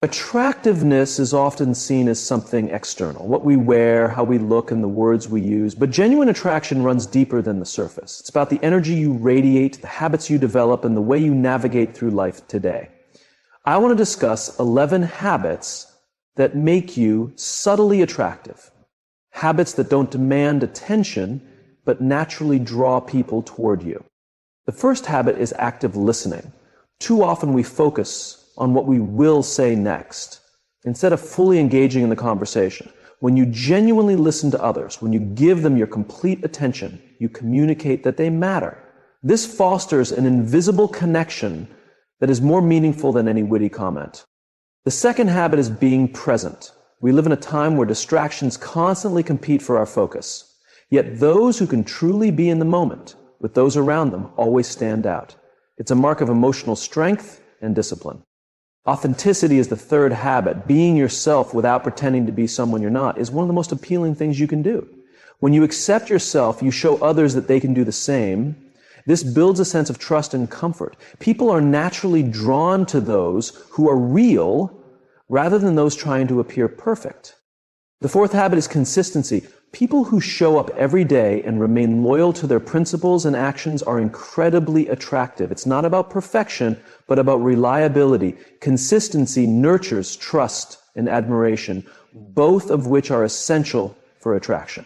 Attractiveness is often seen as something external, what we wear, how we look, and the words we use. But genuine attraction runs deeper than the surface. It's about the energy you radiate, the habits you develop, and the way you navigate through life today. I want to discuss 11 habits that make you subtly attractive. Habits that don't demand attention, but naturally draw people toward you. The first habit is active listening. Too often we focus on what we will say next, instead of fully engaging in the conversation. When you genuinely listen to others, when you give them your complete attention, you communicate that they matter. This fosters an invisible connection that is more meaningful than any witty comment. The second habit is being present. We live in a time where distractions constantly compete for our focus. Yet those who can truly be in the moment with those around them always stand out. It's a mark of emotional strength and discipline. Authenticity is the third habit. Being yourself without pretending to be someone you're not is one of the most appealing things you can do. When you accept yourself, you show others that they can do the same. This builds a sense of trust and comfort. People are naturally drawn to those who are real rather than those trying to appear perfect. The fourth habit is consistency. People who show up every day and remain loyal to their principles and actions are incredibly attractive. It's not about perfection, but about reliability. Consistency nurtures trust and admiration, both of which are essential for attraction.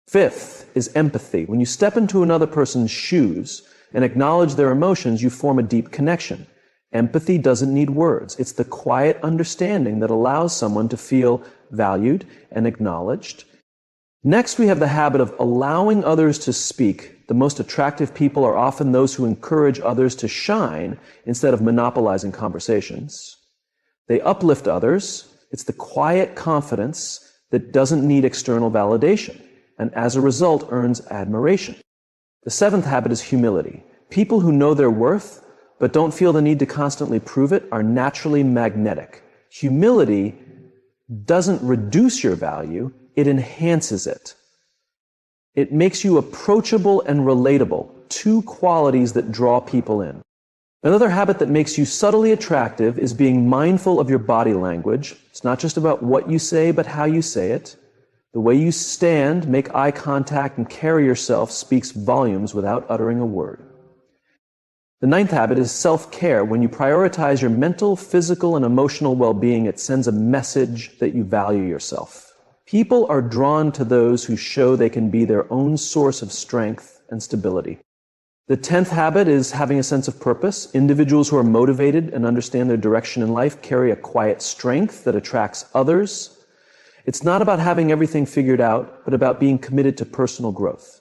Fifth is empathy. When you step into another person's shoes and acknowledge their emotions, you form a deep connection. Empathy doesn't need words. It's the quiet understanding that allows someone to feel valued and acknowledged. Next, we have the habit of allowing others to speak. The most attractive people are often those who encourage others to shine instead of monopolizing conversations. They uplift others. It's the quiet confidence that doesn't need external validation, and as a result earns admiration. The seventh habit is humility. People who know their worth but don't feel the need to constantly prove it are naturally magnetic. Humility doesn't reduce your value, it enhances it. It makes you approachable and relatable, two qualities that draw people in. Another habit that makes you subtly attractive is being mindful of your body language. It's not just about what you say, but how you say it. The way you stand, make eye contact, and carry yourself speaks volumes without uttering a word. The ninth habit is self-care. When you prioritize your mental, physical, and emotional well-being, it sends a message that you value yourself. People are drawn to those who show they can be their own source of strength and stability. The 10th habit is having a sense of purpose. Individuals who are motivated and understand their direction in life carry a quiet strength that attracts others. It's not about having everything figured out, but about being committed to personal growth.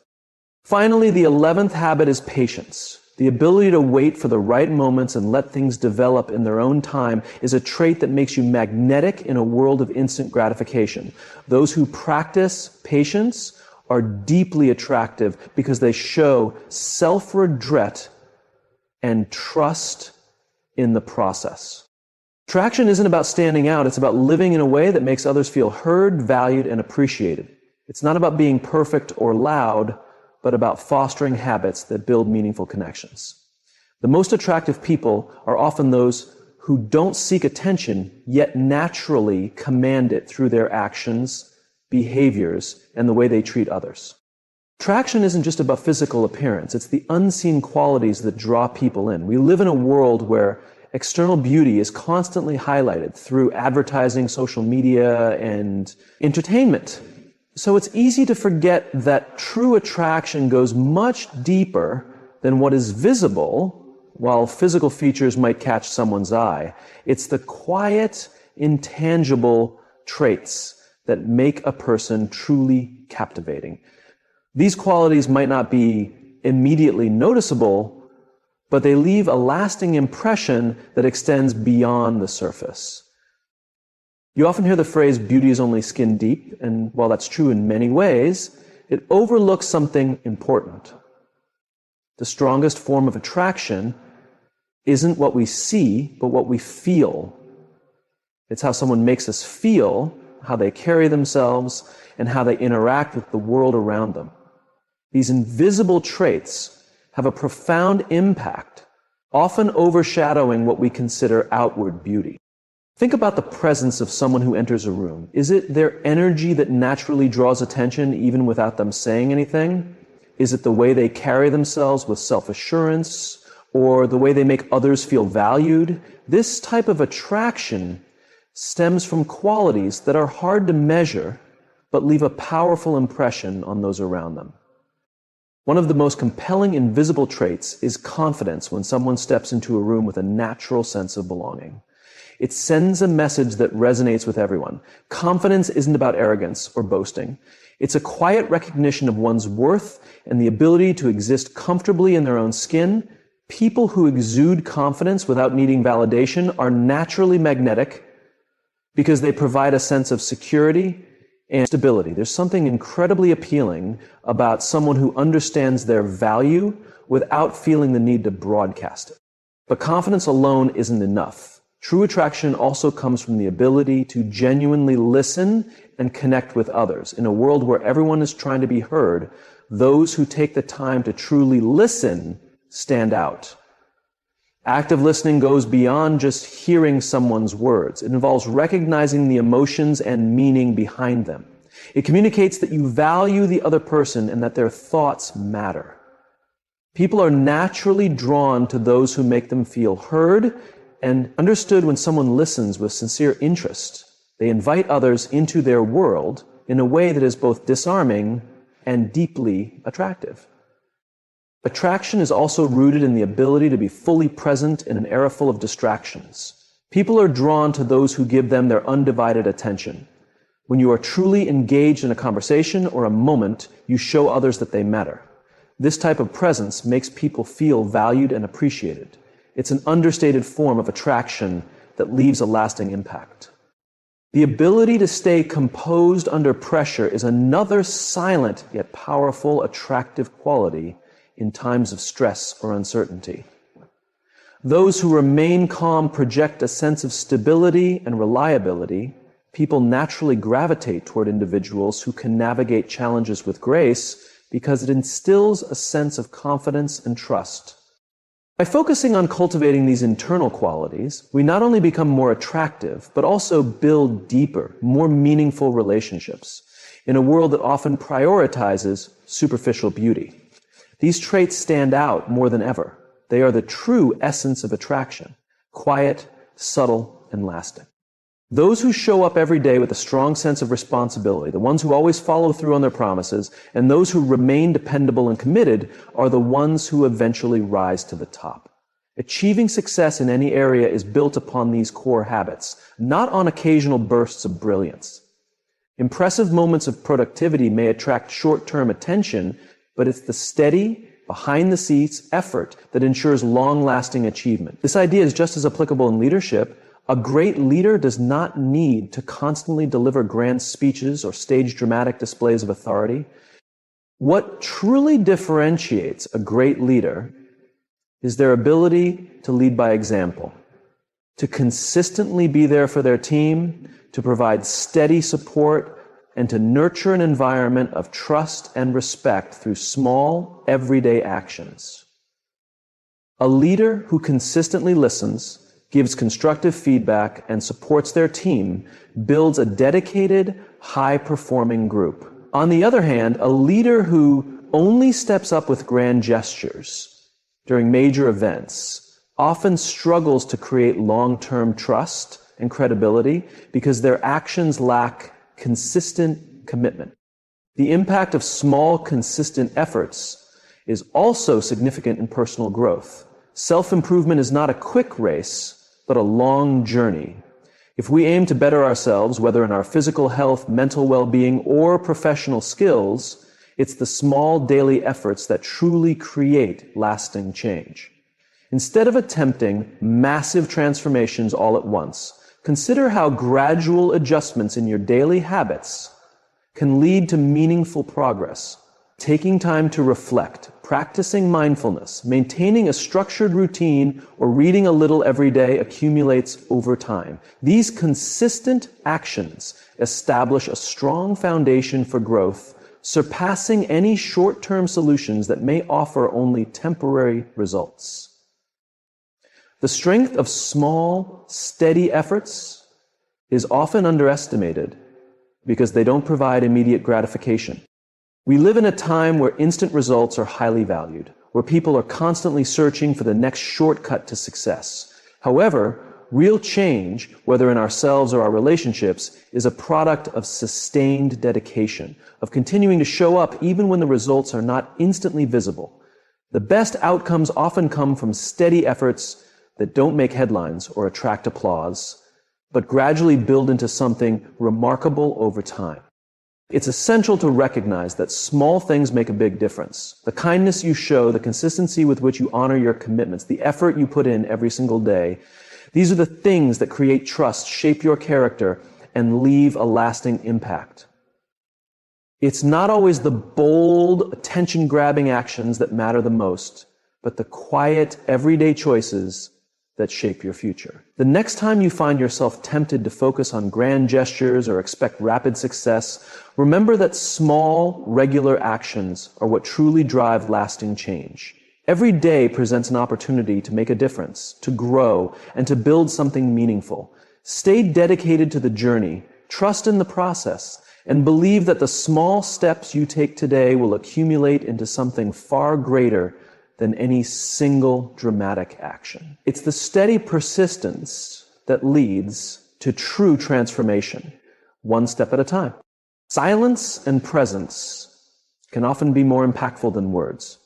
Finally, the 11th habit is patience. The ability to wait for the right moments and let things develop in their own time is a trait that makes you magnetic in a world of instant gratification. Those who practice patience are deeply attractive because they show self-regret and trust in the process. Attraction isn't about standing out, it's about living in a way that makes others feel heard, valued, and appreciated. It's not about being perfect or loud, but about fostering habits that build meaningful connections. The most attractive people are often those who don't seek attention, yet naturally command it through their actions, behaviors, and the way they treat others. Attraction isn't just about physical appearance, it's the unseen qualities that draw people in. We live in a world where external beauty is constantly highlighted through advertising, social media, and entertainment. So it's easy to forget that true attraction goes much deeper than what is visible. While physical features might catch someone's eye, it's the quiet, intangible traits that make a person truly captivating. These qualities might not be immediately noticeable, but they leave a lasting impression that extends beyond the surface. You often hear the phrase, beauty is only skin deep, and while that's true in many ways, it overlooks something important. The strongest form of attraction isn't what we see, but what we feel. It's how someone makes us feel, how they carry themselves, and how they interact with the world around them. These invisible traits have a profound impact, often overshadowing what we consider outward beauty. Think about the presence of someone who enters a room. Is it their energy that naturally draws attention even without them saying anything? Is it the way they carry themselves with self-assurance, or the way they make others feel valued? This type of attraction stems from qualities that are hard to measure, but leave a powerful impression on those around them. One of the most compelling invisible traits is confidence when someone steps into a room with a natural sense of belonging. It sends a message that resonates with everyone. Confidence isn't about arrogance or boasting. It's a quiet recognition of one's worth and the ability to exist comfortably in their own skin. People who exude confidence without needing validation are naturally magnetic because they provide a sense of security and stability. There's something incredibly appealing about someone who understands their value without feeling the need to broadcast it. But confidence alone isn't enough. True attraction also comes from the ability to genuinely listen and connect with others. In a world where everyone is trying to be heard, those who take the time to truly listen stand out. Active listening goes beyond just hearing someone's words. It involves recognizing the emotions and meaning behind them. It communicates that you value the other person and that their thoughts matter. People are naturally drawn to those who make them feel heard and understood. When someone listens with sincere interest, they invite others into their world in a way that is both disarming and deeply attractive. Attraction is also rooted in the ability to be fully present in an era full of distractions. People are drawn to those who give them their undivided attention. When you are truly engaged in a conversation or a moment, you show others that they matter. This type of presence makes people feel valued and appreciated. It's an understated form of attraction that leaves a lasting impact. The ability to stay composed under pressure is another silent yet powerful attractive quality in times of stress or uncertainty. Those who remain calm project a sense of stability and reliability. People naturally gravitate toward individuals who can navigate challenges with grace because it instills a sense of confidence and trust. By focusing on cultivating these internal qualities, we not only become more attractive, but also build deeper, more meaningful relationships in a world that often prioritizes superficial beauty. These traits stand out more than ever. They are the true essence of attraction: quiet, subtle, and lasting. Those who show up every day with a strong sense of responsibility, the ones who always follow through on their promises, and those who remain dependable and committed are the ones who eventually rise to the top. Achieving success in any area is built upon these core habits, not on occasional bursts of brilliance. Impressive moments of productivity may attract short-term attention, but it's the steady, behind-the-scenes effort that ensures long-lasting achievement. This idea is just as applicable in leadership. A great leader does not need to constantly deliver grand speeches or stage dramatic displays of authority. What truly differentiates a great leader is their ability to lead by example, to consistently be there for their team, to provide steady support, and to nurture an environment of trust and respect through small, everyday actions. A leader who consistently listens, gives constructive feedback, and supports their team builds a dedicated, high-performing group. On the other hand, a leader who only steps up with grand gestures during major events often struggles to create long-term trust and credibility because their actions lack consistent commitment. The impact of small, consistent efforts is also significant in personal growth. Self-improvement is not a quick race, but a long journey. If we aim to better ourselves, whether in our physical health, mental well-being, or professional skills, it's the small daily efforts that truly create lasting change. Instead of attempting massive transformations all at once, consider how gradual adjustments in your daily habits can lead to meaningful progress. Taking time to reflect, practicing mindfulness, maintaining a structured routine, or reading a little every day accumulates over time. These consistent actions establish a strong foundation for growth, surpassing any short-term solutions that may offer only temporary results. The strength of small, steady efforts is often underestimated because they don't provide immediate gratification. We live in a time where instant results are highly valued, where people are constantly searching for the next shortcut to success. However, real change, whether in ourselves or our relationships, is a product of sustained dedication, of continuing to show up even when the results are not instantly visible. The best outcomes often come from steady efforts that don't make headlines or attract applause, but gradually build into something remarkable over time. It's essential to recognize that small things make a big difference. The kindness you show, the consistency with which you honor your commitments, the effort you put in every single day, these are the things that create trust, shape your character, and leave a lasting impact. It's not always the bold, attention-grabbing actions that matter the most, but the quiet, everyday choices that shape your future. The next time you find yourself tempted to focus on grand gestures or expect rapid success, remember that small, regular actions are what truly drive lasting change. Every day presents an opportunity to make a difference, to grow, and to build something meaningful. Stay dedicated to the journey, trust in the process, and believe that the small steps you take today will accumulate into something far greater than any single dramatic action. It's the steady persistence that leads to true transformation, one step at a time. Silence and presence can often be more impactful than words.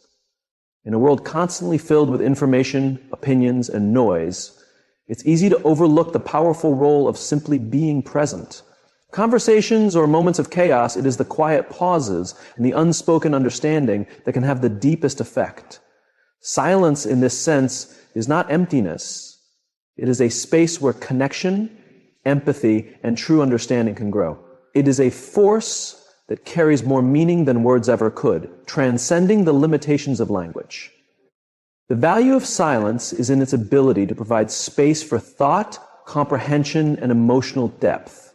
In a world constantly filled with information, opinions, and noise, it's easy to overlook the powerful role of simply being present. Conversations or moments of chaos, it is the quiet pauses and the unspoken understanding that can have the deepest effect. Silence, in this sense, is not emptiness. It is a space where connection, empathy, and true understanding can grow. It is a force that carries more meaning than words ever could, transcending the limitations of language. The value of silence is in its ability to provide space for thought, comprehension, and emotional depth.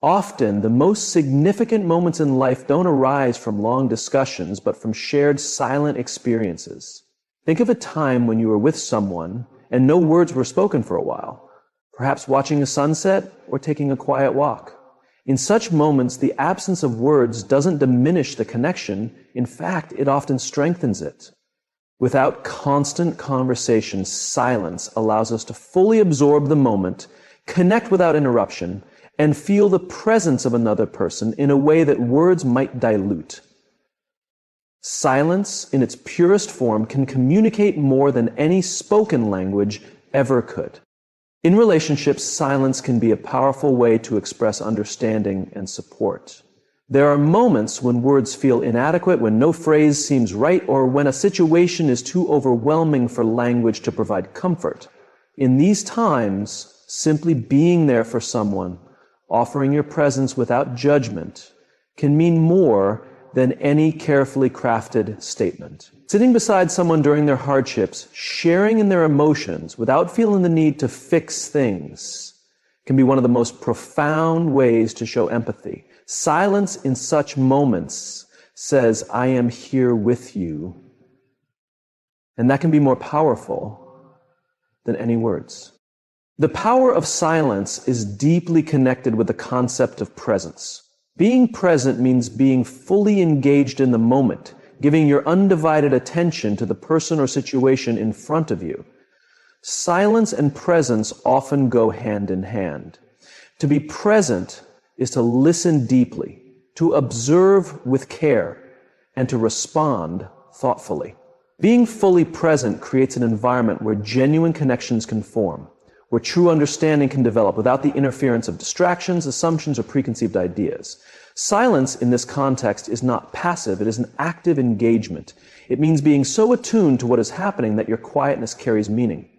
Often, the most significant moments in life don't arise from long discussions, but from shared silent experiences. Think of a time when you were with someone and no words were spoken for a while, perhaps watching a sunset or taking a quiet walk. In such moments, the absence of words doesn't diminish the connection. In fact, it often strengthens it. Without constant conversation, silence allows us to fully absorb the moment, connect without interruption, and feel the presence of another person in a way that words might dilute. Silence, in its purest form, can communicate more than any spoken language ever could. In relationships, silence can be a powerful way to express understanding and support. There are moments when words feel inadequate, when no phrase seems right, or when a situation is too overwhelming for language to provide comfort. In these times, simply being there for someone, offering your presence without judgment, can mean more than any carefully crafted statement. Sitting beside someone during their hardships, sharing in their emotions without feeling the need to fix things, can be one of the most profound ways to show empathy. Silence in such moments says, "I am here with you." And that can be more powerful than any words. The power of silence is deeply connected with the concept of presence. Being present means being fully engaged in the moment, giving your undivided attention to the person or situation in front of you. Silence and presence often go hand in hand. To be present is to listen deeply, to observe with care, and to respond thoughtfully. Being fully present creates an environment where genuine connections can form, where true understanding can develop without the interference of distractions, assumptions, or preconceived ideas. Silence in this context is not passive, it is an active engagement. It means being so attuned to what is happening that your quietness carries meaning.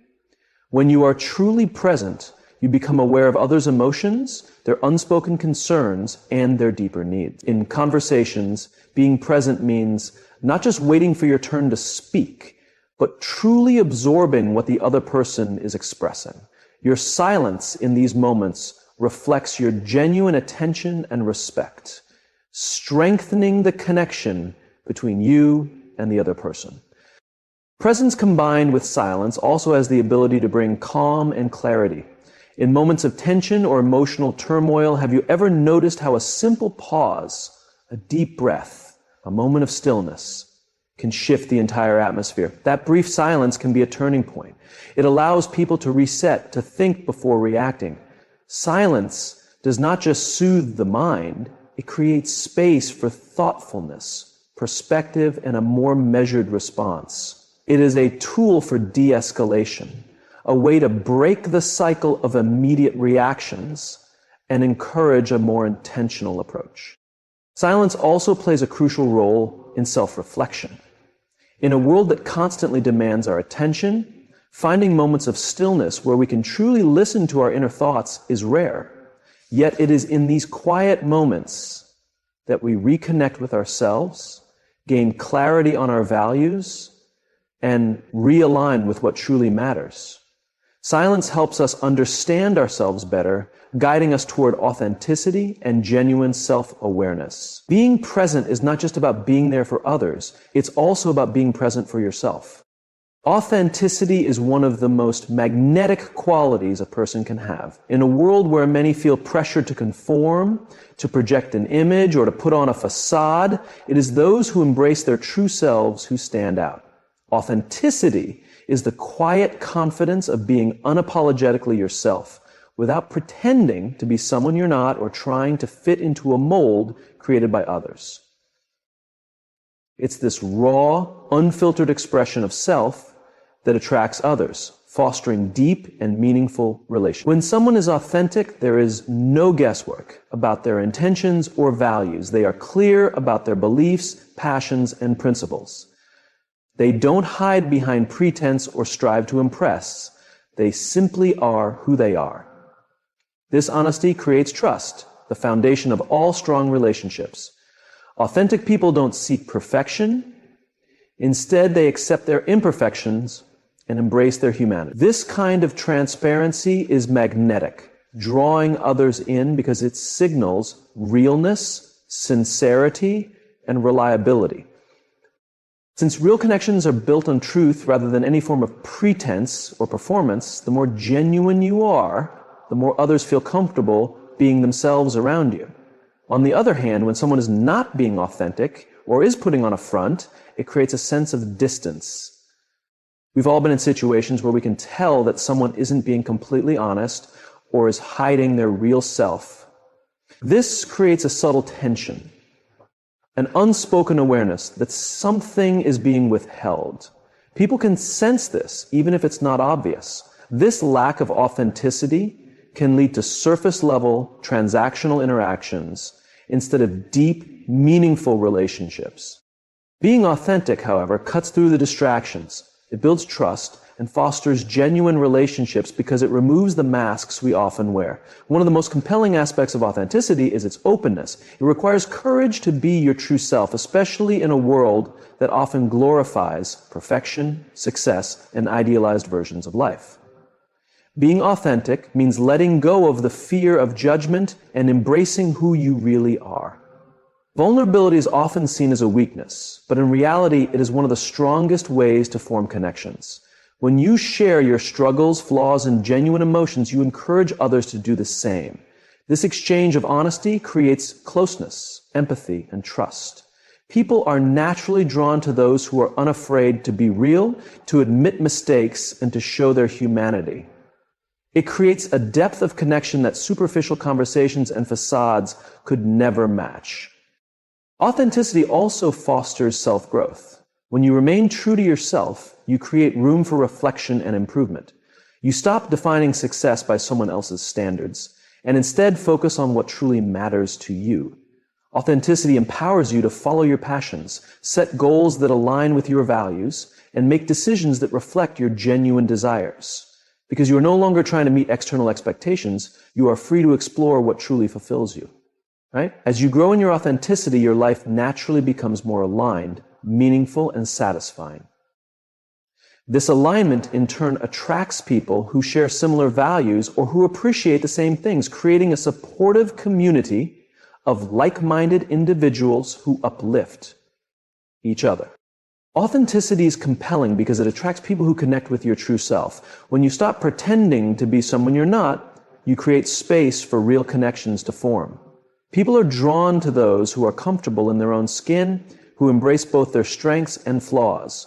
When you are truly present, you become aware of others' emotions, their unspoken concerns, and their deeper needs. In conversations, being present means not just waiting for your turn to speak, but truly absorbing what the other person is expressing. Your silence in these moments reflects your genuine attention and respect, strengthening the connection between you and the other person. Presence combined with silence also has the ability to bring calm and clarity. In moments of tension or emotional turmoil, have you ever noticed how a simple pause, a deep breath, a moment of stillness can shift the entire atmosphere? That brief silence can be a turning point. It allows people to reset, to think before reacting. Silence does not just soothe the mind, it creates space for thoughtfulness, perspective, and a more measured response. It is a tool for de-escalation, a way to break the cycle of immediate reactions and encourage a more intentional approach. Silence also plays a crucial role in self-reflection. In a world that constantly demands our attention, finding moments of stillness where we can truly listen to our inner thoughts is rare. Yet it is in these quiet moments that we reconnect with ourselves, gain clarity on our values, and realign with what truly matters. Silence helps us understand ourselves better, guiding us toward authenticity and genuine self-awareness. Being present is not just about being there for others, it's also about being present for yourself. Authenticity is one of the most magnetic qualities a person can have. In a world where many feel pressured to conform, to project an image, or to put on a facade, it is those who embrace their true selves who stand out. Authenticity is the quiet confidence of being unapologetically yourself, without pretending to be someone you're not or trying to fit into a mold created by others. It's this raw, unfiltered expression of self that attracts others, fostering deep and meaningful relationships. When someone is authentic, there is no guesswork about their intentions or values. They are clear about their beliefs, passions, and principles. They don't hide behind pretense or strive to impress. They simply are who they are. This honesty creates trust, the foundation of all strong relationships. Authentic people don't seek perfection. Instead, they accept their imperfections and embrace their humanity. This kind of transparency is magnetic, drawing others in because it signals realness, sincerity, and reliability. Since real connections are built on truth rather than any form of pretense or performance, the more genuine you are, the more others feel comfortable being themselves around you. On the other hand, when someone is not being authentic or is putting on a front, it creates a sense of distance. We've all been in situations where we can tell that someone isn't being completely honest or is hiding their real self. This creates a subtle tension, an unspoken awareness that something is being withheld. People can sense this, even if it's not obvious. This lack of authenticity can lead to surface-level transactional interactions instead of deep, meaningful relationships. Being authentic, however, cuts through the distractions. It builds trust and fosters genuine relationships because it removes the masks we often wear. One of the most compelling aspects of authenticity is its openness. It requires courage to be your true self, especially in a world that often glorifies perfection, success, and idealized versions of life. Being authentic means letting go of the fear of judgment and embracing who you really are. Vulnerability is often seen as a weakness, but in reality, it is one of the strongest ways to form connections. When you share your struggles, flaws, and genuine emotions, you encourage others to do the same. This exchange of honesty creates closeness, empathy, and trust. People are naturally drawn to those who are unafraid to be real, to admit mistakes, and to show their humanity. It creates a depth of connection that superficial conversations and facades could never match. Authenticity also fosters self-growth. When you remain true to yourself, you create room for reflection and improvement. You stop defining success by someone else's standards, and instead focus on what truly matters to you. Authenticity empowers you to follow your passions, set goals that align with your values, and make decisions that reflect your genuine desires. Because you are no longer trying to meet external expectations, you are free to explore what truly fulfills you. Right? As you grow in your authenticity, your life naturally becomes more aligned, meaningful, and satisfying. This alignment, in turn, attracts people who share similar values or who appreciate the same things, creating a supportive community of like-minded individuals who uplift each other. Authenticity is compelling because it attracts people who connect with your true self. When you stop pretending to be someone you're not, you create space for real connections to form. People are drawn to those who are comfortable in their own skin, who embrace both their strengths and flaws.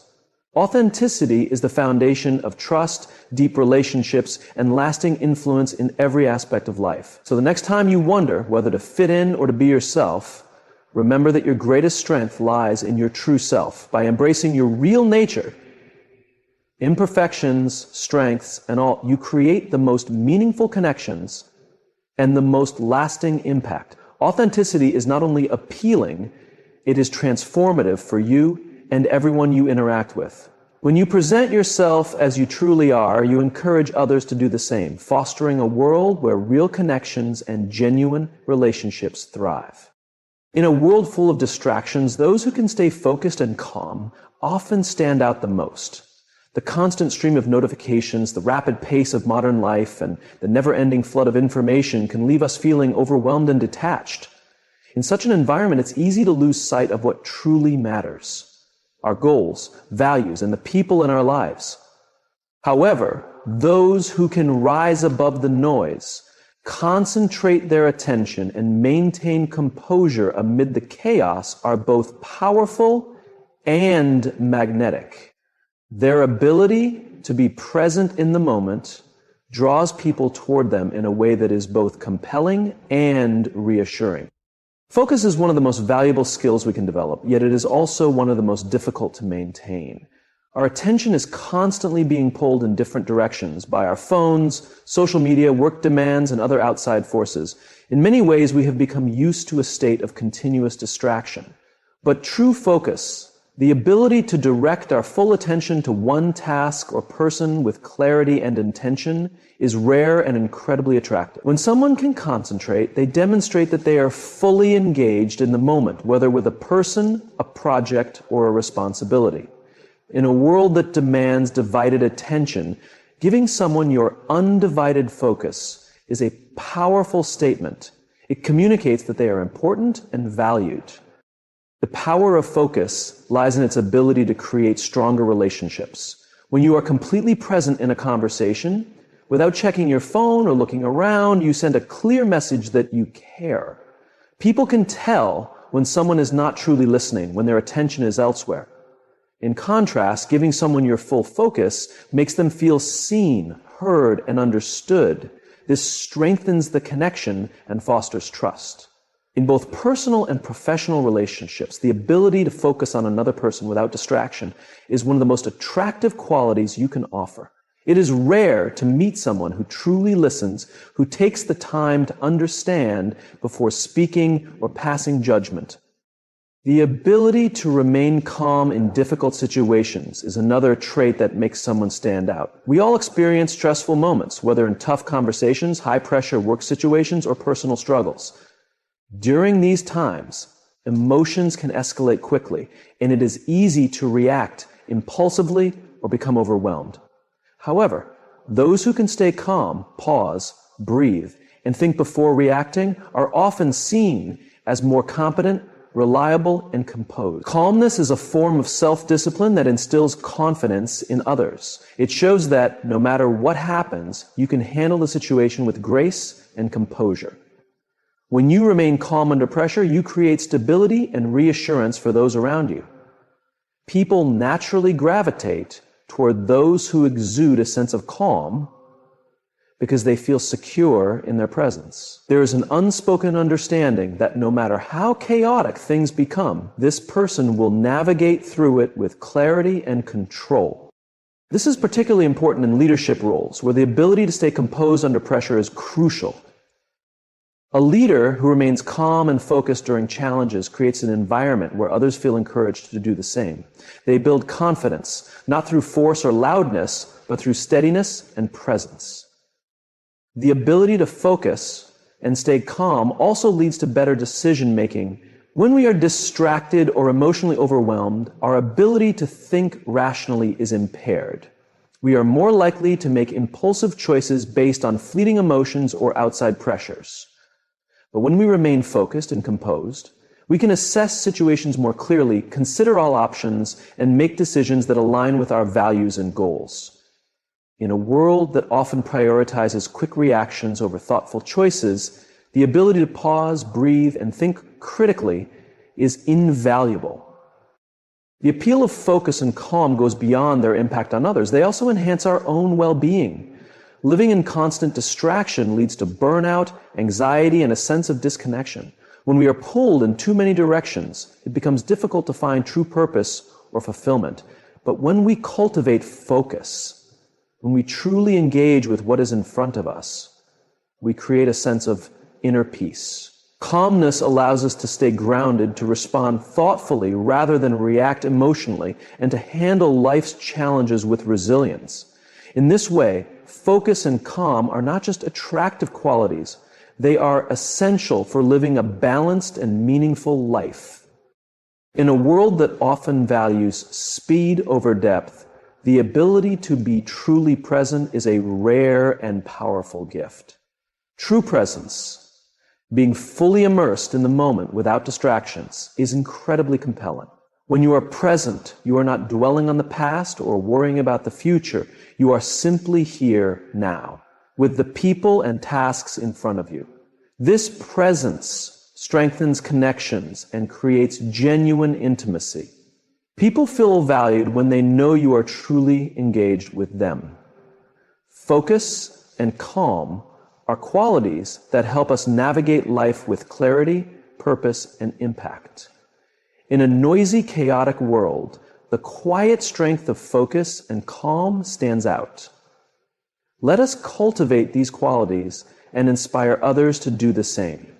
Authenticity is the foundation of trust, deep relationships, and lasting influence in every aspect of life. So the next time you wonder whether to fit in or to be yourself, remember that your greatest strength lies in your true self. By embracing your real nature, imperfections, strengths, and all, you create the most meaningful connections and the most lasting impact. Authenticity is not only appealing, it is transformative for you and everyone you interact with. When you present yourself as you truly are, you encourage others to do the same, fostering a world where real connections and genuine relationships thrive. In a world full of distractions, those who can stay focused and calm often stand out the most. The constant stream of notifications, the rapid pace of modern life, and the never-ending flood of information can leave us feeling overwhelmed and detached. In such an environment, it's easy to lose sight of what truly matters: our goals, values, and the people in our lives. However, those who can rise above the noise, concentrate their attention, and maintain composure amid the chaos are both powerful and magnetic. Their ability to be present in the moment draws people toward them in a way that is both compelling and reassuring. Focus is one of the most valuable skills we can develop, yet it is also one of the most difficult to maintain. Our attention is constantly being pulled in different directions by our phones, social media, work demands, and other outside forces. In many ways, we have become used to a state of continuous distraction. But true focus, the ability to direct our full attention to one task or person with clarity and intention, is rare and incredibly attractive. When someone can concentrate, they demonstrate that they are fully engaged in the moment, whether with a person, a project, or a responsibility. In a world that demands divided attention, giving someone your undivided focus is a powerful statement. It communicates that they are important and valued. The power of focus lies in its ability to create stronger relationships. When you are completely present in a conversation, without checking your phone or looking around, you send a clear message that you care. People can tell when someone is not truly listening, when their attention is elsewhere. In contrast, giving someone your full focus makes them feel seen, heard, and understood. This strengthens the connection and fosters trust. In both personal and professional relationships, the ability to focus on another person without distraction is one of the most attractive qualities you can offer. It is rare to meet someone who truly listens, who takes the time to understand before speaking or passing judgment. The ability to remain calm in difficult situations is another trait that makes someone stand out. We all experience stressful moments, whether in tough conversations, high-pressure work situations, or personal struggles. During these times, emotions can escalate quickly, and it is easy to react impulsively or become overwhelmed. However, those who can stay calm, pause, breathe, and think before reacting are often seen as more competent, reliable, and composed. Calmness is a form of self-discipline that instills confidence in others. It shows that no matter what happens, you can handle the situation with grace and composure. When you remain calm under pressure, you create stability and reassurance for those around you. People naturally gravitate toward those who exude a sense of calm because they feel secure in their presence. There is an unspoken understanding that no matter how chaotic things become, this person will navigate through it with clarity and control. This is particularly important in leadership roles, where the ability to stay composed under pressure is crucial. A leader who remains calm and focused during challenges creates an environment where others feel encouraged to do the same. They build confidence, not through force or loudness, but through steadiness and presence. The ability to focus and stay calm also leads to better decision-making. When we are distracted or emotionally overwhelmed, our ability to think rationally is impaired. We are more likely to make impulsive choices based on fleeting emotions or outside pressures. But when we remain focused and composed, we can assess situations more clearly, consider all options, and make decisions that align with our values and goals. In a world that often prioritizes quick reactions over thoughtful choices, the ability to pause, breathe, and think critically is invaluable. The appeal of focus and calm goes beyond their impact on others. They also enhance our own well-being. Living in constant distraction leads to burnout, anxiety, and a sense of disconnection. When we are pulled in too many directions, it becomes difficult to find true purpose or fulfillment. But when we cultivate focus, when we truly engage with what is in front of us, we create a sense of inner peace. Calmness allows us to stay grounded, to respond thoughtfully rather than react emotionally, and to handle life's challenges with resilience. In this way, focus and calm are not just attractive qualities, they are essential for living a balanced and meaningful life. In a world that often values speed over depth, the ability to be truly present is a rare and powerful gift. True presence, being fully immersed in the moment without distractions, is incredibly compelling. When you are present, you are not dwelling on the past or worrying about the future. You are simply here now, with the people and tasks in front of you. This presence strengthens connections and creates genuine intimacy. People feel valued when they know you are truly engaged with them. Focus and calm are qualities that help us navigate life with clarity, purpose, and impact. In a noisy, chaotic world, the quiet strength of focus and calm stands out. Let us cultivate these qualities and inspire others to do the same.